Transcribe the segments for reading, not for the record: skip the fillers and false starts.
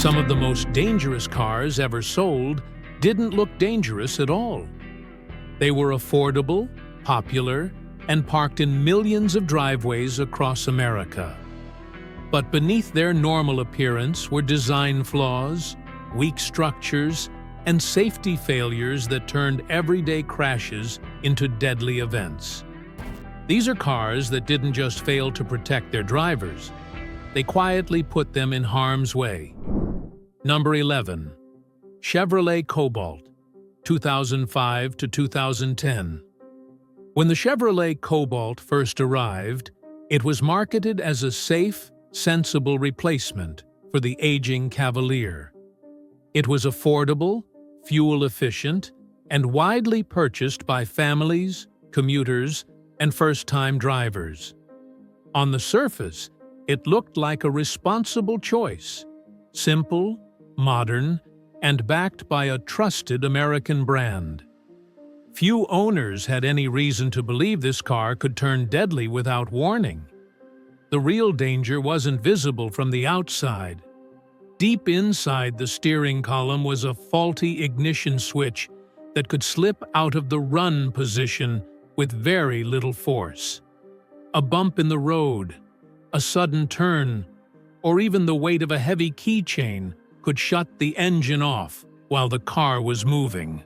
Some of the most dangerous cars ever sold didn't look dangerous at all. They were affordable, popular, and parked in millions of driveways across America. But beneath their normal appearance were design flaws, weak structures, and safety failures that turned everyday crashes into deadly events. These are cars that didn't just fail to protect their drivers, they quietly put them in harm's way. Number 11. Chevrolet Cobalt, 2005 to 2010. When the Chevrolet Cobalt first arrived, it was marketed as a safe, sensible replacement for the aging Cavalier. It was affordable, fuel-efficient, and widely purchased by families, commuters, and first-time drivers. On the surface, it looked like a responsible choice, simple, modern, and backed by a trusted American brand. Few owners had any reason to believe this car could turn deadly without warning. The real danger wasn't visible from the outside. Deep inside the steering column was a faulty ignition switch that could slip out of the run position with very little force. A bump in the road, a sudden turn, or even the weight of a heavy keychain could shut the engine off while the car was moving.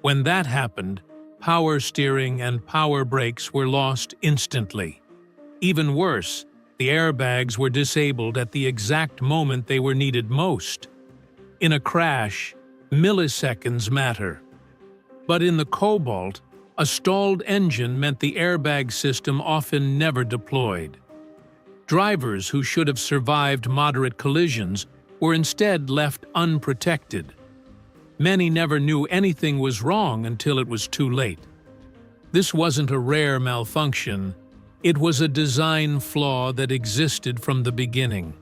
When that happened, power steering and power brakes were lost instantly. Even worse, the airbags were disabled at the exact moment they were needed most. In a crash, milliseconds matter. But in the Cobalt, a stalled engine meant the airbag system often never deployed. Drivers who should have survived moderate collisions were instead left unprotected. Many never knew anything was wrong until it was too late. This wasn't a rare malfunction. It was a design flaw that existed from the beginning.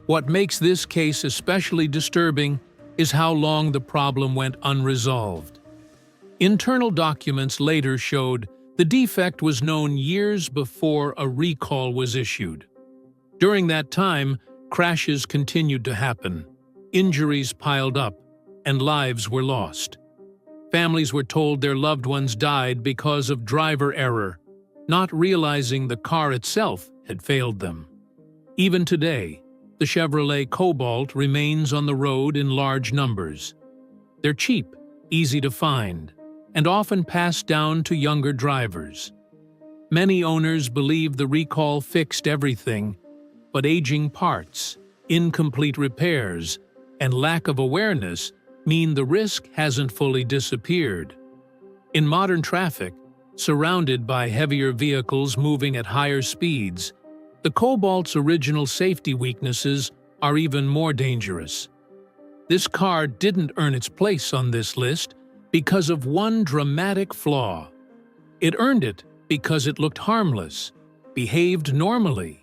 What makes this case especially disturbing is how long the problem went unresolved. Internal documents later showed the defect was known years before a recall was issued. During that time, crashes continued to happen, injuries piled up, and lives were lost. Families were told their loved ones died because of driver error, not realizing the car itself had failed them. Even today, the Chevrolet Cobalt remains on the road in large numbers. They're cheap, easy to find, and often passed down to younger drivers. Many owners believe the recall fixed everything, but aging parts, incomplete repairs, and lack of awareness mean the risk hasn't fully disappeared. In modern traffic, surrounded by heavier vehicles moving at higher speeds, the Cobalt's original safety weaknesses are even more dangerous. This car didn't earn its place on this list because of one dramatic flaw. It earned it because it looked harmless, behaved normally,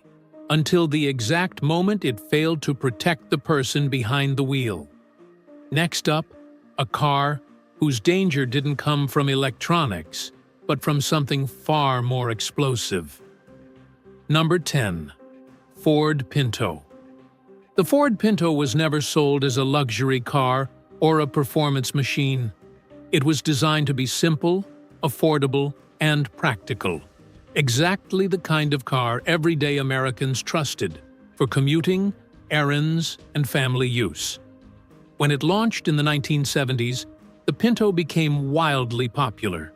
until the exact moment it failed to protect the person behind the wheel. Next up, a car whose danger didn't come from electronics, but from something far more explosive. Number 10. Ford Pinto. The Ford Pinto was never sold as a luxury car or a performance machine. It was designed to be simple, affordable, and practical. Exactly the kind of car everyday Americans trusted for commuting, errands, and family use. When it launched in the 1970s, the Pinto became wildly popular.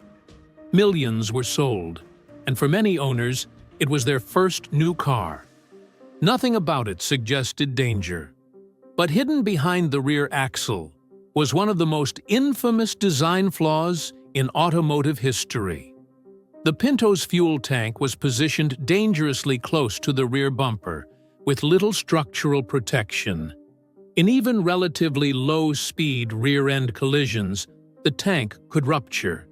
Millions were sold, and for many owners, it was their first new car. Nothing about it suggested danger. But hidden behind the rear axle was one of the most infamous design flaws in automotive history. The Pinto's fuel tank was positioned dangerously close to the rear bumper, with little structural protection. In even relatively low-speed rear-end collisions, the tank could rupture.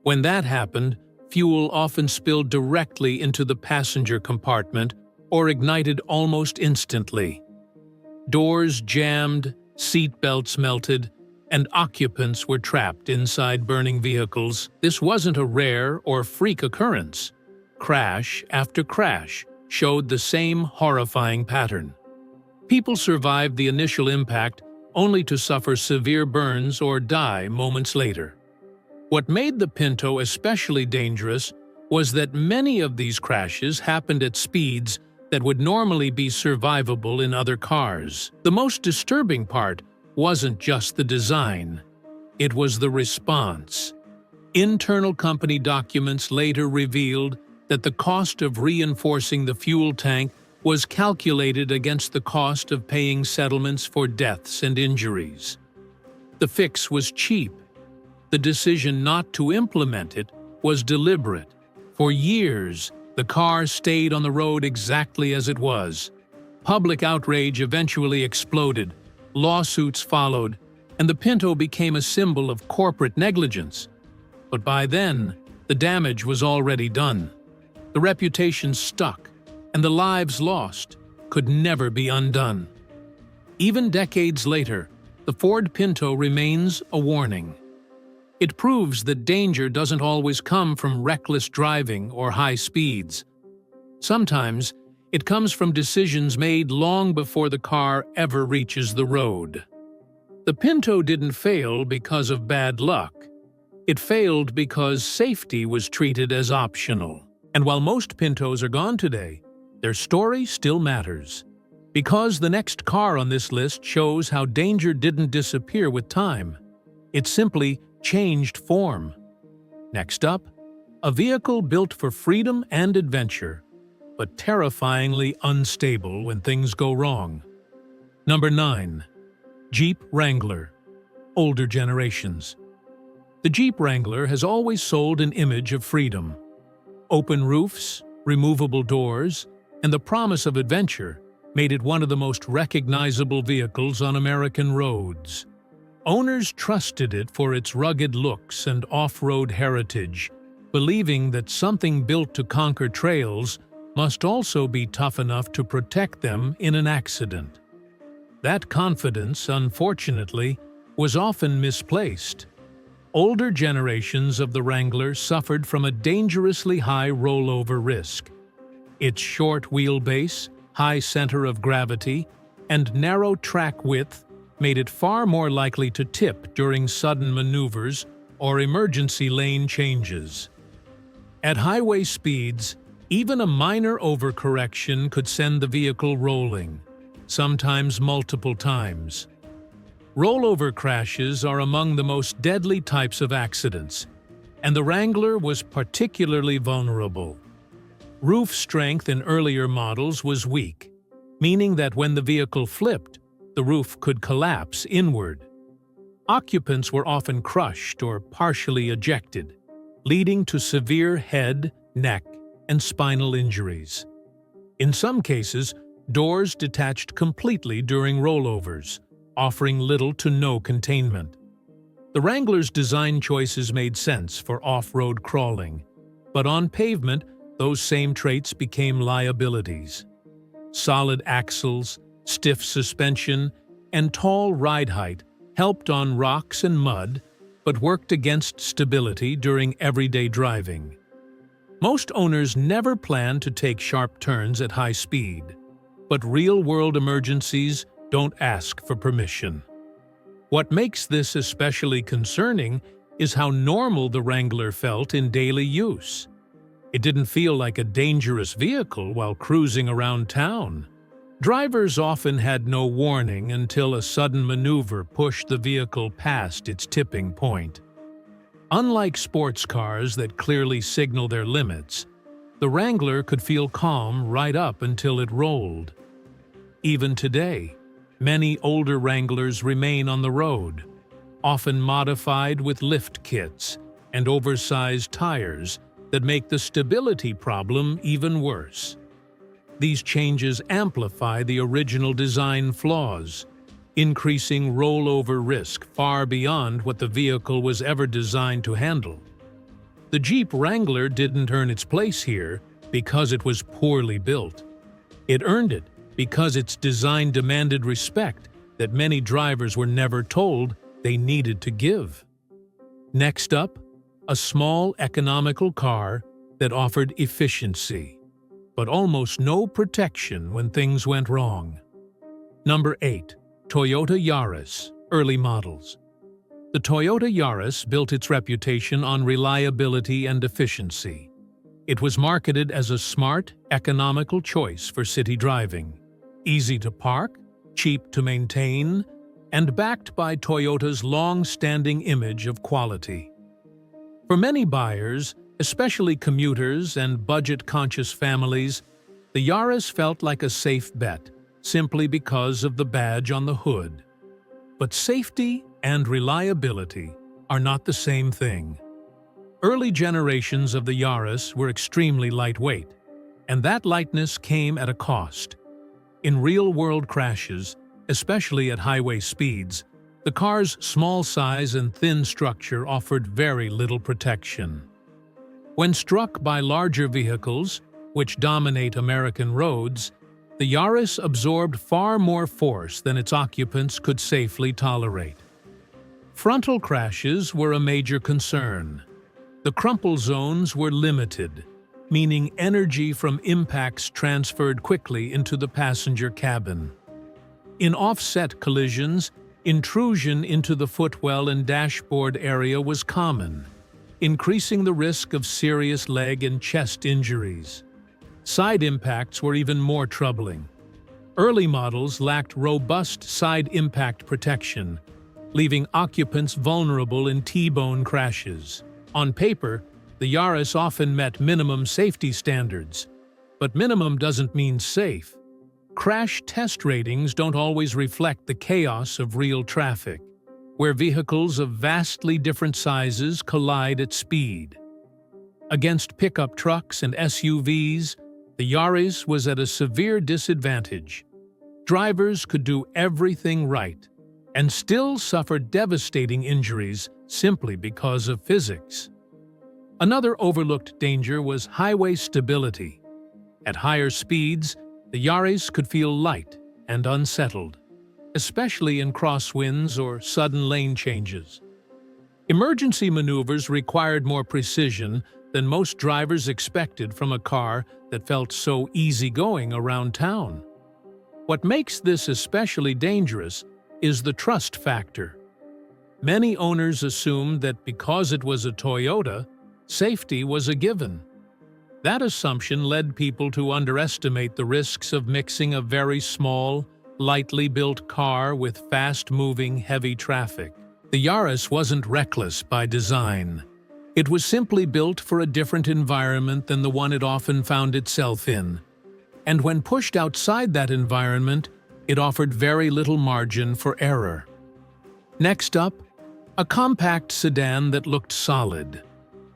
When that happened, fuel often spilled directly into the passenger compartment or ignited almost instantly. Doors jammed, seat belts melted, and occupants were trapped inside burning vehicles. This wasn't a rare or freak occurrence. Crash after crash showed the same horrifying pattern. People survived the initial impact only to suffer severe burns or die moments later. What made the Pinto especially dangerous was that many of these crashes happened at speeds that would normally be survivable in other cars. The most disturbing part wasn't just the design, it was the response. Internal company documents later revealed that the cost of reinforcing the fuel tank was calculated against the cost of paying settlements for deaths and injuries. The fix was cheap. The decision not to implement it was deliberate. For years, the car stayed on the road exactly as it was. Public outrage eventually exploded, lawsuits followed, and the Pinto became a symbol of corporate negligence. But by then, the damage was already done. The reputation stuck, and the lives lost could never be undone. Even decades later, the Ford Pinto remains a warning. It proves that danger doesn't always come from reckless driving or high speeds. Sometimes, it comes from decisions made long before the car ever reaches the road. The Pinto didn't fail because of bad luck. It failed because safety was treated as optional. And while most Pintos are gone today, their story still matters. Because the next car on this list shows how danger didn't disappear with time. It simply changed form. Next up, a vehicle built for freedom and adventure, but terrifyingly unstable when things go wrong. Number 9. Jeep Wrangler. Older generations. The Jeep Wrangler has always sold an image of freedom. Open roofs, removable doors, and the promise of adventure made it one of the most recognizable vehicles on American roads. Owners trusted it for its rugged looks and off-road heritage, believing that something built to conquer trails must also be tough enough to protect them in an accident. That confidence, unfortunately, was often misplaced. Older generations of the Wrangler suffered from a dangerously high rollover risk. Its short wheelbase, high center of gravity, and narrow track width made it far more likely to tip during sudden maneuvers or emergency lane changes. At highway speeds, even a minor overcorrection could send the vehicle rolling, sometimes multiple times. Rollover crashes are among the most deadly types of accidents, and the Wrangler was particularly vulnerable. Roof strength in earlier models was weak, meaning that when the vehicle flipped, the roof could collapse inward. Occupants were often crushed or partially ejected, leading to severe head, neck, and spinal injuries. In some cases, doors detached completely during rollovers, offering little to no containment. The Wrangler's design choices made sense for off-road crawling, but on pavement, those same traits became liabilities. Solid axles, stiff suspension, and tall ride height helped on rocks and mud, but worked against stability during everyday driving. Most owners never planned to take sharp turns at high speed, but real-world emergencies don't ask for permission. What makes this especially concerning is how normal the Wrangler felt in daily use. It didn't feel like a dangerous vehicle while cruising around town. Drivers often had no warning until a sudden maneuver pushed the vehicle past its tipping point. Unlike sports cars that clearly signal their limits, the Wrangler could feel calm right up until it rolled. Even today, many older Wranglers remain on the road, often modified with lift kits and oversized tires that make the stability problem even worse. These changes amplify the original design flaws, increasing rollover risk far beyond what the vehicle was ever designed to handle. The Jeep Wrangler didn't earn its place here because it was poorly built. It earned it because its design demanded respect that many drivers were never told they needed to give. Next up, a small economical car that offered efficiency, but almost no protection when things went wrong. Number 8. Toyota Yaris, early models. The Toyota Yaris built its reputation on reliability and efficiency. It was marketed as a smart, economical choice for city driving. Easy to park, cheap to maintain, and backed by Toyota's long-standing image of quality. For many buyers, especially commuters and budget-conscious families, the Yaris felt like a safe bet, simply because of the badge on the hood. But safety and reliability are not the same thing. Early generations of the Yaris were extremely lightweight, and that lightness came at a cost. In real-world crashes, especially at highway speeds, the car's small size and thin structure offered very little protection. When struck by larger vehicles, which dominate American roads, the Yaris absorbed far more force than its occupants could safely tolerate. Frontal crashes were a major concern. The crumple zones were limited, meaning energy from impacts transferred quickly into the passenger cabin. In offset collisions, intrusion into the footwell and dashboard area was common, increasing the risk of serious leg and chest injuries. Side impacts were even more troubling. Early models lacked robust side impact protection, leaving occupants vulnerable in T-bone crashes. On paper, the Yaris often met minimum safety standards, but minimum doesn't mean safe. Crash test ratings don't always reflect the chaos of real traffic, where vehicles of vastly different sizes collide at speed. Against pickup trucks and SUVs, the Yaris was at a severe disadvantage. Drivers could do everything right and still suffer devastating injuries simply because of physics. Another overlooked danger was highway stability. At higher speeds, the Yaris could feel light and unsettled, especially in crosswinds or sudden lane changes. Emergency maneuvers required more precision than most drivers expected from a car that felt so easygoing around town. What makes this especially dangerous is the trust factor. Many owners assumed that because it was a Toyota, safety was a given. That assumption led people to underestimate the risks of mixing a very small, lightly built car with fast-moving, heavy traffic. The Yaris wasn't reckless by design. It was simply built for a different environment than the one it often found itself in. And when pushed outside that environment, it offered very little margin for error. Next up, a compact sedan that looked solid,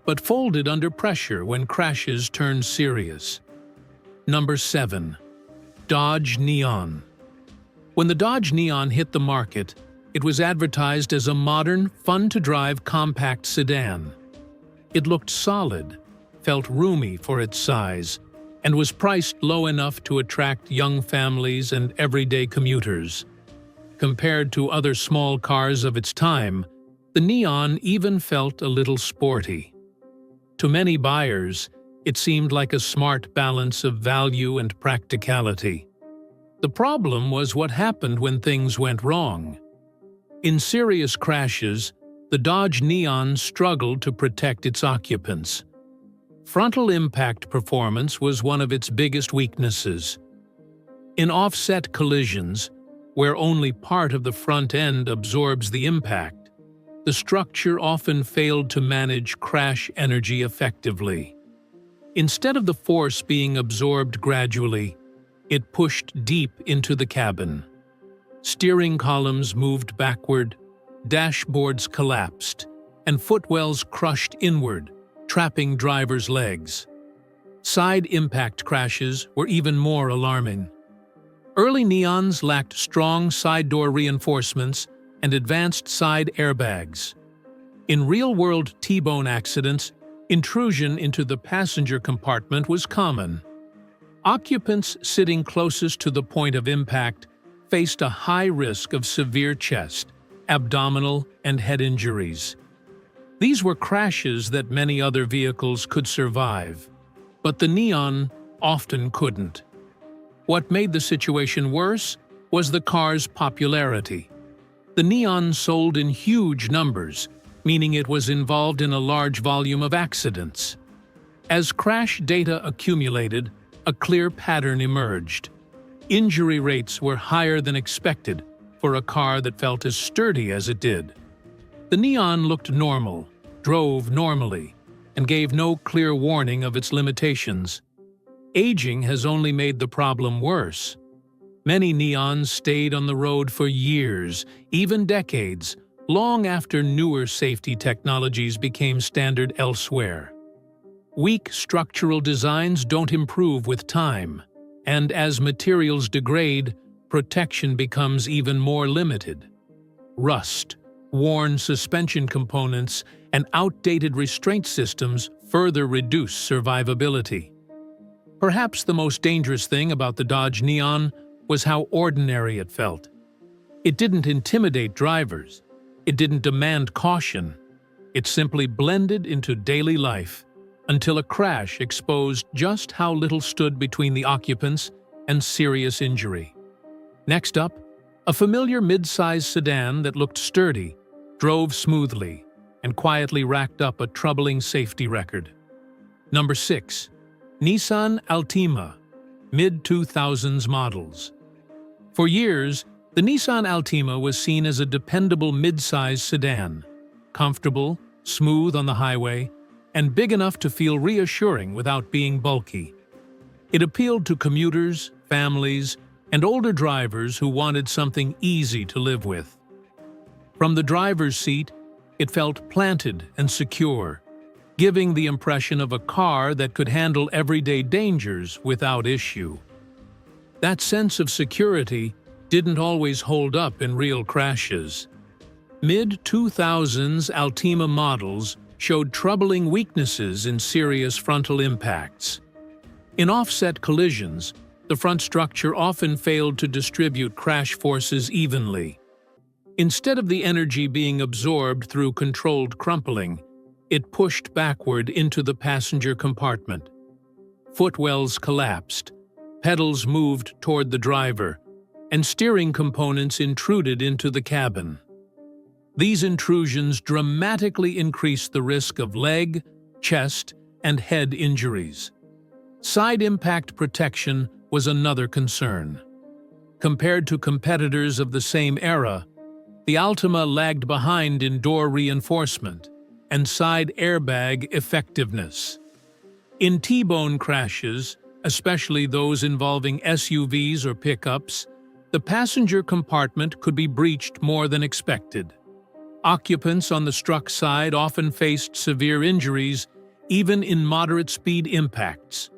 but folded under pressure when crashes turned serious. Number 7. Dodge Neon. When the Dodge Neon hit the market, it was advertised as a modern, fun-to-drive compact sedan. It looked solid, felt roomy for its size, and was priced low enough to attract young families and everyday commuters. Compared to other small cars of its time, the Neon even felt a little sporty. To many buyers, it seemed like a smart balance of value and practicality. The problem was what happened when things went wrong. In serious crashes, the Dodge Neon struggled to protect its occupants. Frontal impact performance was one of its biggest weaknesses. In offset collisions, where only part of the front end absorbs the impact, the structure often failed to manage crash energy effectively. Instead of the force being absorbed gradually, it pushed deep into the cabin. Steering columns moved backward, dashboards collapsed, and footwells crushed inward, trapping drivers' legs. Side impact crashes were even more alarming. Early Neons lacked strong side door reinforcements and advanced side airbags. In real-world T-bone accidents, intrusion into the passenger compartment was common. Occupants sitting closest to the point of impact faced a high risk of severe chest, abdominal, and head injuries. These were crashes that many other vehicles could survive, but the Neon often couldn't. What made the situation worse was the car's popularity. The Neon sold in huge numbers, meaning it was involved in a large volume of accidents. As crash data accumulated, a clear pattern emerged. Injury rates were higher than expected for a car that felt as sturdy as it did. The Neon looked normal, drove normally, and gave no clear warning of its limitations. Aging has only made the problem worse. Many Neons stayed on the road for years, even decades, long after newer safety technologies became standard elsewhere. Weak structural designs don't improve with time, and as materials degrade, protection becomes even more limited. Rust, worn suspension components, and outdated restraint systems further reduce survivability. Perhaps the most dangerous thing about the Dodge Neon was how ordinary it felt. It didn't intimidate drivers. It didn't demand caution. It simply blended into daily life until a crash exposed just how little stood between the occupants and serious injury. Next up, a familiar mid-size sedan that looked sturdy, drove smoothly, and quietly racked up a troubling safety record. Number 6. Nissan Altima, mid-2000s models. For years, the Nissan Altima was seen as a dependable mid-size sedan, comfortable, smooth on the highway, and big enough to feel reassuring without being bulky. It appealed to commuters, families, and older drivers who wanted something easy to live with. From the driver's seat, it felt planted and secure, giving the impression of a car that could handle everyday dangers without issue. That sense of security didn't always hold up in real crashes. Mid-2000s Altima models showed troubling weaknesses in serious frontal impacts. In offset collisions, the front structure often failed to distribute crash forces evenly. Instead of the energy being absorbed through controlled crumpling, it pushed backward into the passenger compartment. Footwells collapsed, pedals moved toward the driver, and steering components intruded into the cabin. These intrusions dramatically increased the risk of leg, chest, and head injuries. Side impact protection was another concern. Compared to competitors of the same era, the Altima lagged behind in door reinforcement and side airbag effectiveness. In T-bone crashes, especially those involving SUVs or pickups, the passenger compartment could be breached more than expected. Occupants on the struck side often faced severe injuries, even in moderate-speed impacts.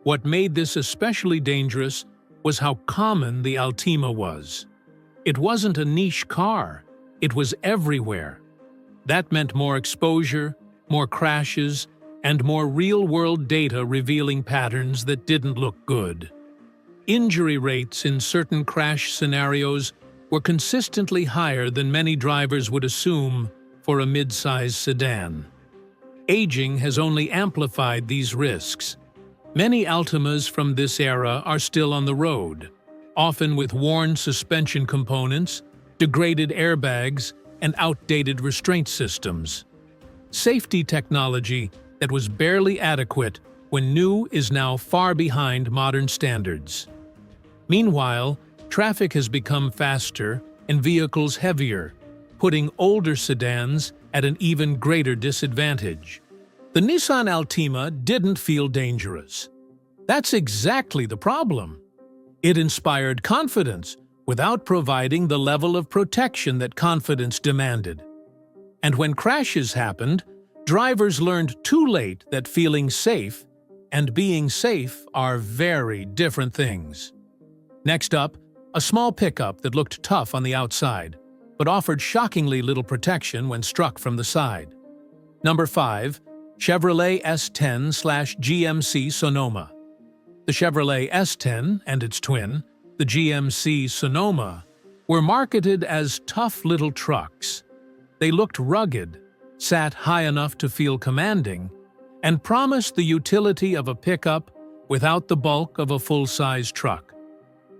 What made this especially dangerous was how common the Altima was. It wasn't a niche car, it was everywhere. That meant more exposure, more crashes, and more real-world data revealing patterns that didn't look good. Injury rates in certain crash scenarios were consistently higher than many drivers would assume for a mid-size sedan. Aging has only amplified these risks. Many Altimas from this era are still on the road, often with worn suspension components, degraded airbags, and outdated restraint systems. Safety technology that was barely adequate when new is now far behind modern standards. Meanwhile, traffic has become faster and vehicles heavier, putting older sedans at an even greater disadvantage. The Nissan Altima didn't feel dangerous. That's exactly the problem. It inspired confidence without providing the level of protection that confidence demanded. And when crashes happened, drivers learned too late that feeling safe and being safe are very different things. Next up, a small pickup that looked tough on the outside, but offered shockingly little protection when struck from the side. Number 5. Chevrolet S10/GMC Sonoma. The Chevrolet S10 and its twin, the GMC Sonoma, were marketed as tough little trucks. They looked rugged, sat high enough to feel commanding, and promised the utility of a pickup without the bulk of a full-size truck.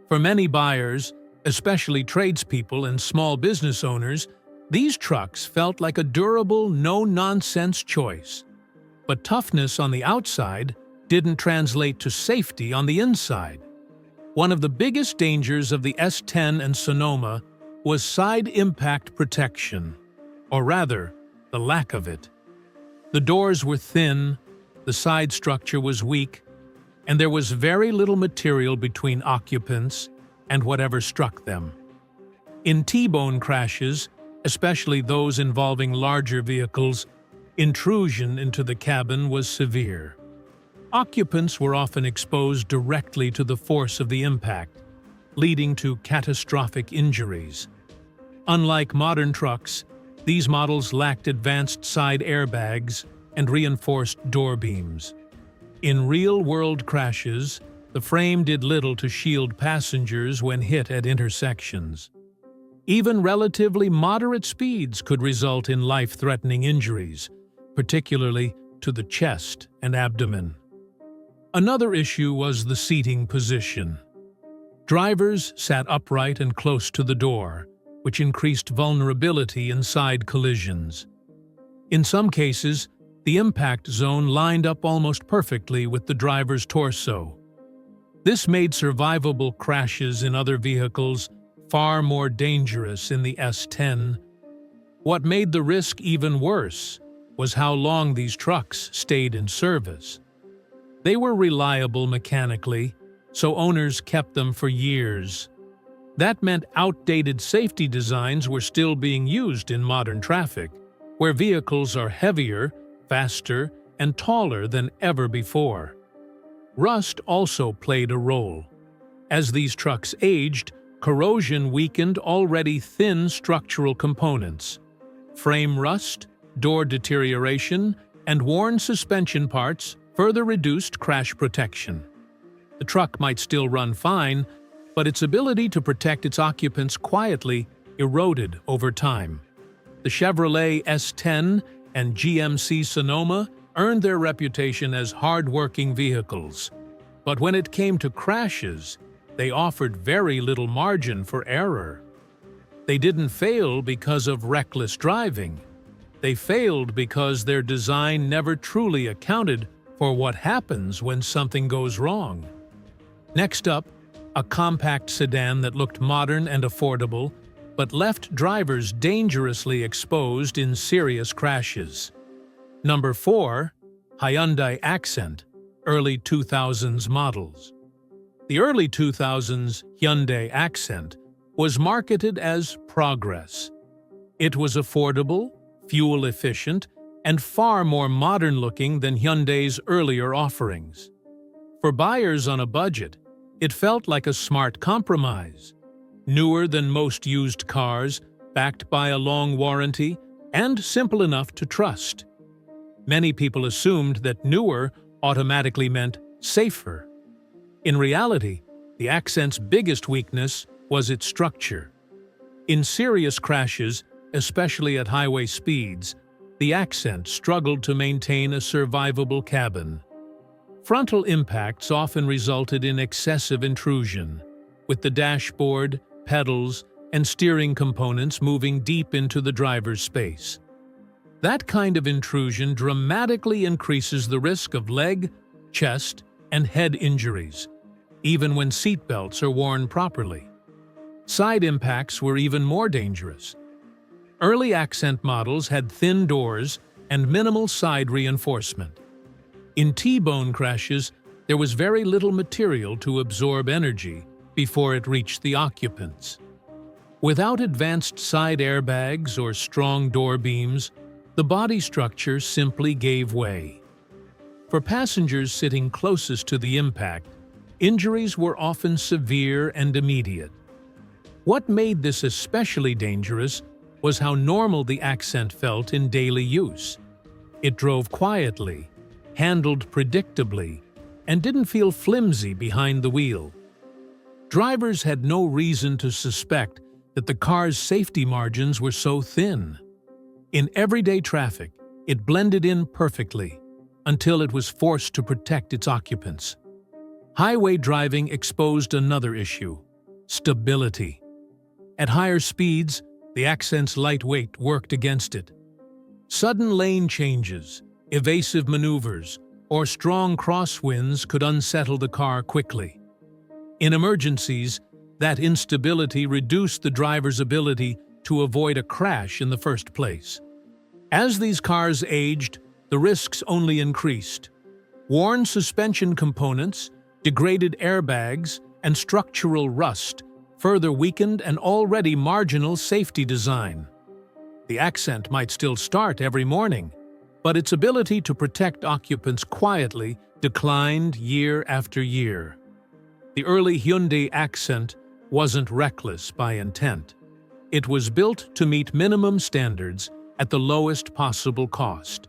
For many buyers, Especially tradespeople and small business owners, these trucks felt like a durable, no-nonsense choice. But toughness on the outside didn't translate to safety on the inside. One of the biggest dangers of the S10 and Sonoma was side impact protection, or rather, the lack of it. The doors were thin, the side structure was weak, and there was very little material between occupants and whatever struck them. In T-bone crashes, especially those involving larger vehicles, intrusion into the cabin was severe. Occupants were often exposed directly to the force of the impact, leading to catastrophic injuries. Unlike modern trucks, these models lacked advanced side airbags and reinforced door beams. In real-world crashes, the frame did little to shield passengers when hit at intersections. Even relatively moderate speeds could result in life-threatening injuries, particularly to the chest and abdomen. Another issue was the seating position. Drivers sat upright and close to the door, which increased vulnerability in side collisions. In some cases, the impact zone lined up almost perfectly with the driver's torso. This made survivable crashes in other vehicles far more dangerous in the S10. What made the risk even worse was how long these trucks stayed in service. They were reliable mechanically, so owners kept them for years. That meant outdated safety designs were still being used in modern traffic, where vehicles are heavier, faster, and taller than ever before. Rust also played a role. As these trucks aged, corrosion weakened already thin structural components. Frame rust, door deterioration, and worn suspension parts further reduced crash protection. The truck might still run fine, but its ability to protect its occupants quietly eroded over time. The Chevrolet S10 and GMC Sonoma earned their reputation as hard-working vehicles. But when it came to crashes, they offered very little margin for error. They didn't fail because of reckless driving. They failed because their design never truly accounted for what happens when something goes wrong. Next up, a compact sedan that looked modern and affordable, but left drivers dangerously exposed in serious crashes. Number 4. Hyundai Accent, early 2000s models. The early 2000s Hyundai Accent was marketed as progress. It was affordable, fuel-efficient, and far more modern-looking than Hyundai's earlier offerings. For buyers on a budget, it felt like a smart compromise. Newer than most used cars, backed by a long warranty, and simple enough to trust. Many people assumed that newer automatically meant safer. In reality, the Accent's biggest weakness was its structure. In serious crashes, especially at highway speeds, the Accent struggled to maintain a survivable cabin. Frontal impacts often resulted in excessive intrusion, with the dashboard, pedals, and steering components moving deep into the driver's space. That kind of intrusion dramatically increases the risk of leg, chest, and head injuries, even when seatbelts are worn properly. Side impacts were even more dangerous. Early Accent models had thin doors and minimal side reinforcement. In T-bone crashes, there was very little material to absorb energy before it reached the occupants. Without advanced side airbags or strong door beams, the body structure simply gave way. For passengers sitting closest to the impact, injuries were often severe and immediate. What made this especially dangerous was how normal the Accent felt in daily use. It drove quietly, handled predictably, and didn't feel flimsy behind the wheel. Drivers had no reason to suspect that the car's safety margins were so thin. In everyday traffic, it blended in perfectly until it was forced to protect its occupants. Highway driving exposed another issue: stability. At higher speeds, the Accent's lightweight worked against it. Sudden lane changes, evasive maneuvers, or strong crosswinds could unsettle the car quickly. In emergencies, that instability reduced the driver's ability to avoid a crash in the first place. As these cars aged, the risks only increased. Worn suspension components, degraded airbags, and structural rust further weakened an already marginal safety design. The Accent might still start every morning, but its ability to protect occupants quietly declined year after year. The early Hyundai Accent wasn't reckless by intent. It was built to meet minimum standards at the lowest possible cost.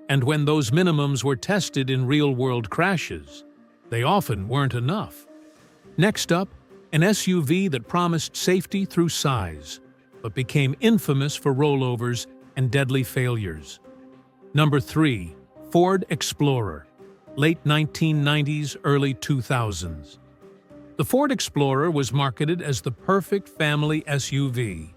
And when those minimums were tested in real-world crashes, they often weren't enough. Next up, an SUV that promised safety through size, but became infamous for rollovers and deadly failures. Number 3. Ford Explorer, late 1990s, early 2000s. The Ford Explorer was marketed as the perfect family SUV.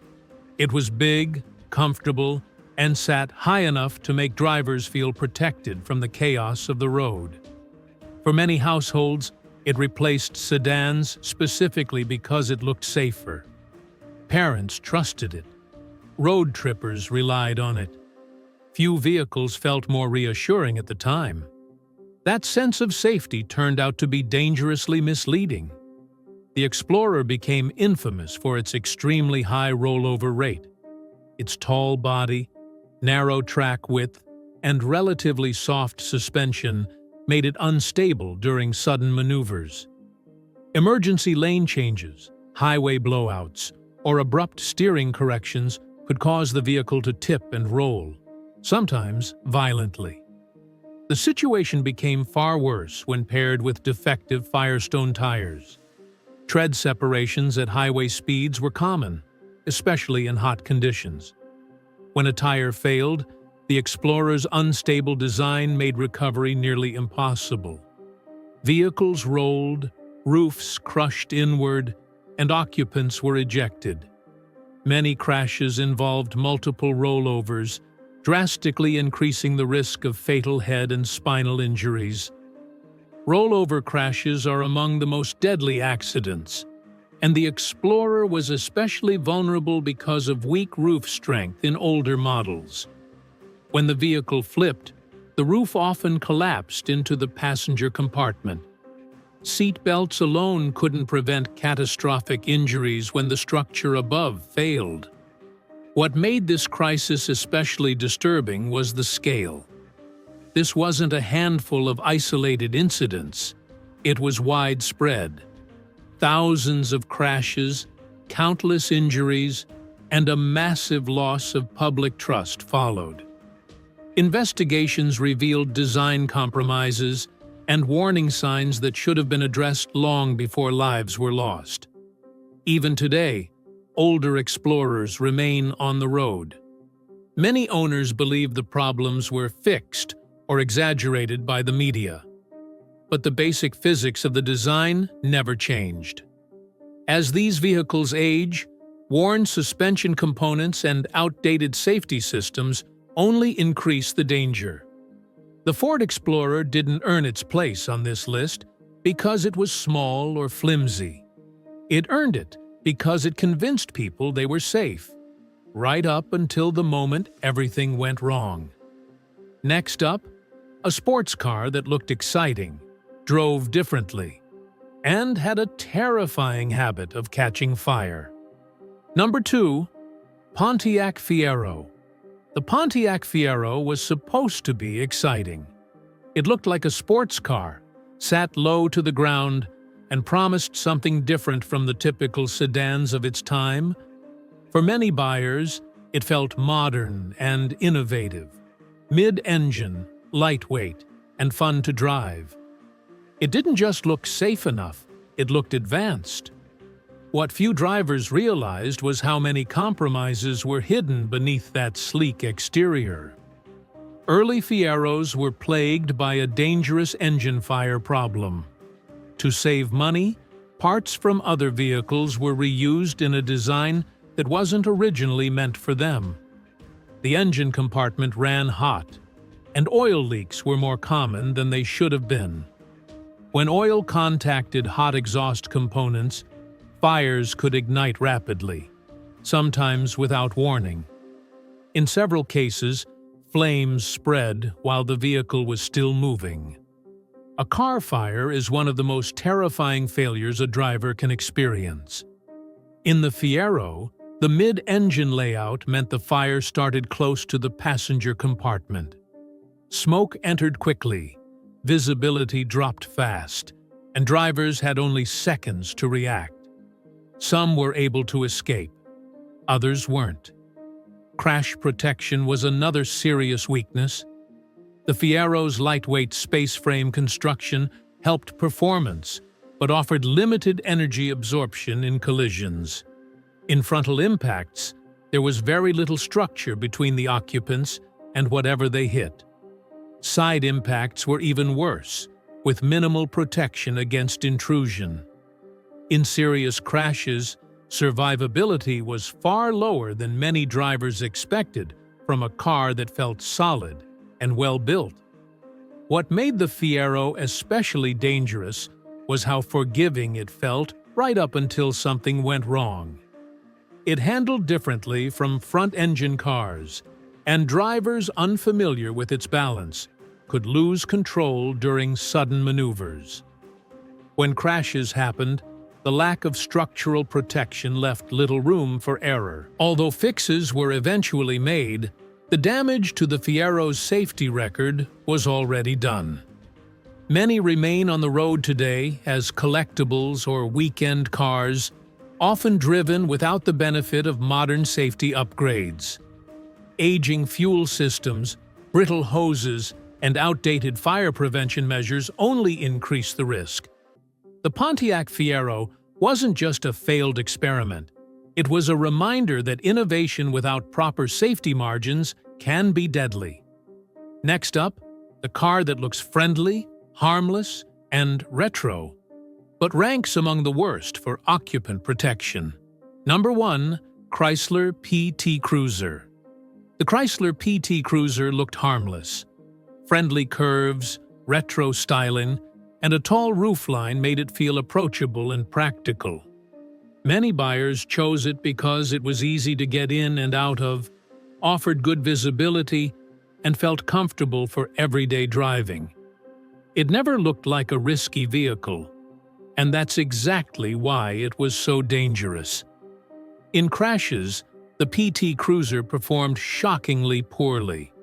It was big, comfortable, and sat high enough to make drivers feel protected from the chaos of the road. For many households, it replaced sedans specifically because it looked safer. Parents trusted it. Road trippers relied on it. Few vehicles felt more reassuring at the time. That sense of safety turned out to be dangerously misleading. The Explorer became infamous for its extremely high rollover rate. Its tall body, narrow track width, and relatively soft suspension made it unstable during sudden maneuvers. Emergency lane changes, highway blowouts, or abrupt steering corrections could cause the vehicle to tip and roll, sometimes violently. The situation became far worse when paired with defective Firestone tires. Tread separations at highway speeds were common, especially in hot conditions. When a tire failed, the Explorer's unstable design made recovery nearly impossible. Vehicles rolled, roofs crushed inward, and occupants were ejected. Many crashes involved multiple rollovers, drastically increasing the risk of fatal head and spinal injuries. Rollover crashes are among the most deadly accidents, and the Explorer was especially vulnerable because of weak roof strength in older models. When the vehicle flipped, the roof often collapsed into the passenger compartment. Seat belts alone couldn't prevent catastrophic injuries when the structure above failed. What made this crisis especially disturbing was the scale. This wasn't a handful of isolated incidents. It was widespread. Thousands of crashes, countless injuries, and a massive loss of public trust followed. Investigations revealed design compromises and warning signs that should have been addressed long before lives were lost. Even today, older Explorers remain on the road. Many owners believe the problems were fixed or exaggerated by the media. But the basic physics of the design never changed. As these vehicles age, worn suspension components and outdated safety systems only increase the danger. The Ford Explorer didn't earn its place on this list because it was small or flimsy. It earned it because it convinced people they were safe, right up until the moment everything went wrong. Next up, a sports car that looked exciting, drove differently, and had a terrifying habit of catching fire. Number 2. Pontiac Fiero. The Pontiac Fiero was supposed to be exciting. It looked like a sports car, sat low to the ground, and promised something different from the typical sedans of its time. For many buyers, it felt modern and innovative, mid-engine, lightweight, and fun to drive. It didn't just look safe enough, it looked advanced. What few drivers realized was how many compromises were hidden beneath that sleek exterior. Early Fieros were plagued by a dangerous engine fire problem. To save money, Parts from other vehicles were reused in a design that wasn't originally meant for them. The engine compartment ran hot, and oil leaks were more common than they should have been. When oil contacted hot exhaust components, fires could ignite rapidly, sometimes without warning. In several cases, flames spread while the vehicle was still moving. A car fire is one of the most terrifying failures a driver can experience. In the Fiero, the mid-engine layout meant the fire started close to the passenger compartment. Smoke entered quickly, visibility dropped fast, and drivers had only seconds to react. Some were able to escape, others weren't. Crash protection was another serious weakness. The Fiero's lightweight space frame construction helped performance, but offered limited energy absorption in collisions. In frontal impacts, there was very little structure between the occupants and whatever they hit. Side impacts were even worse, with minimal protection against intrusion. In serious crashes, survivability was far lower than many drivers expected from a car that felt solid and well-built. What made the Fiero especially dangerous was how forgiving it felt right up until something went wrong. It handled differently from front-engine cars, and drivers unfamiliar with its balance could lose control during sudden maneuvers. When crashes happened, the lack of structural protection left little room for error. Although fixes were eventually made, the damage to the Fiero's safety record was already done. Many remain on the road today as collectibles or weekend cars, often driven without the benefit of modern safety upgrades. Aging fuel systems, brittle hoses, and outdated fire prevention measures only increase the risk. The Pontiac Fiero wasn't just a failed experiment. It was a reminder that innovation without proper safety margins can be deadly. Next up, the car that looks friendly, harmless, and retro, but ranks among the worst for occupant protection. Number 1. Chrysler PT Cruiser. The Chrysler PT Cruiser looked harmless. Friendly curves, retro styling, and a tall roofline made it feel approachable and practical. Many buyers chose it because it was easy to get in and out of, offered good visibility, and felt comfortable for everyday driving. It never looked like a risky vehicle, and that's exactly why it was so dangerous. In crashes, the PT Cruiser performed shockingly poorly.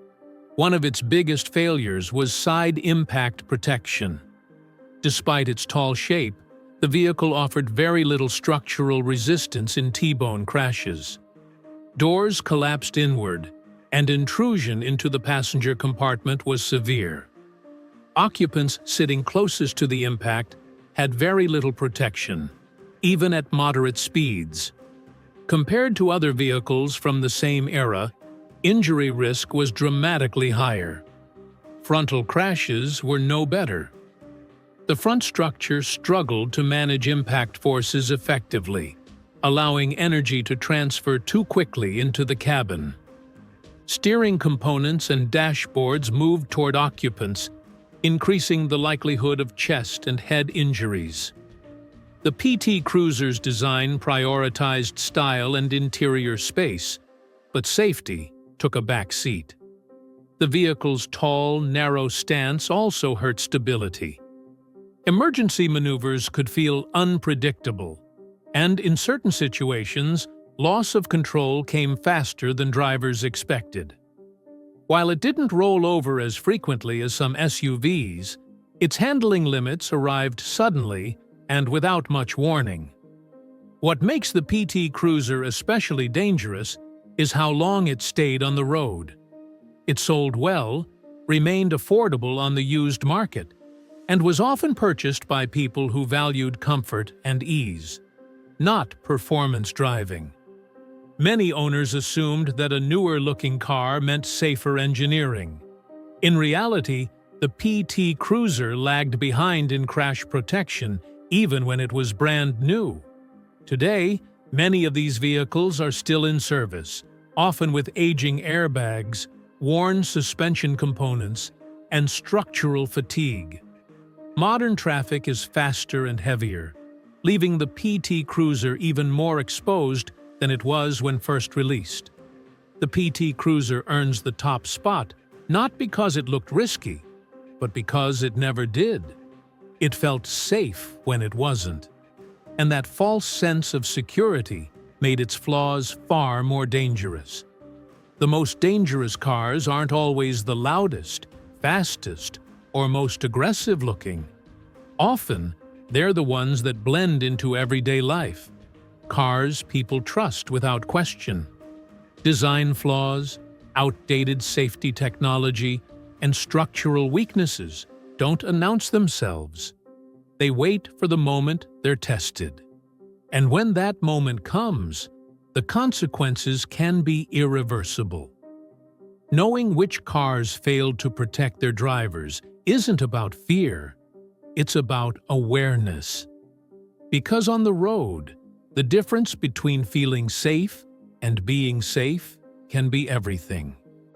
One of its biggest failures was side impact protection. Despite its tall shape, the vehicle offered very little structural resistance in T-bone crashes. Doors collapsed inward, and intrusion into the passenger compartment was severe. Occupants sitting closest to the impact had very little protection, even at moderate speeds. Compared to other vehicles from the same era, injury risk was dramatically higher. Frontal crashes were no better. The front structure struggled to manage impact forces effectively, allowing energy to transfer too quickly into the cabin. Steering components and dashboards moved toward occupants, increasing the likelihood of chest and head injuries. The PT Cruiser's design prioritized style and interior space, but safety took a back seat. The vehicle's tall, narrow stance also hurt stability. Emergency maneuvers could feel unpredictable, and in certain situations, loss of control came faster than drivers expected. While it didn't roll over as frequently as some SUVs, its handling limits arrived suddenly and without much warning. What makes the PT Cruiser especially dangerous is how long it stayed on the road. It sold well, remained affordable on the used market, and was often purchased by people who valued comfort and ease, not performance driving. Many owners assumed that a newer-looking car meant safer engineering. In reality, the PT Cruiser lagged behind in crash protection, even when it was brand new. Today, many of these vehicles are still in service, often with aging airbags, worn suspension components, and structural fatigue. Modern traffic is faster and heavier, leaving the PT Cruiser even more exposed than it was when first released. The PT Cruiser earns the top spot not because it looked risky, but because it never did. It felt safe when it wasn't. And that false sense of security made its flaws far more dangerous. The most dangerous cars aren't always the loudest, fastest, or most aggressive-looking. Often, they're the ones that blend into everyday life. Cars people trust without question. Design flaws, outdated safety technology, and structural weaknesses don't announce themselves. They wait for the moment they're tested. And when that moment comes, the consequences can be irreversible. Knowing which cars failed to protect their drivers isn't about fear, it's about awareness. Because on the road, the difference between feeling safe and being safe can be everything.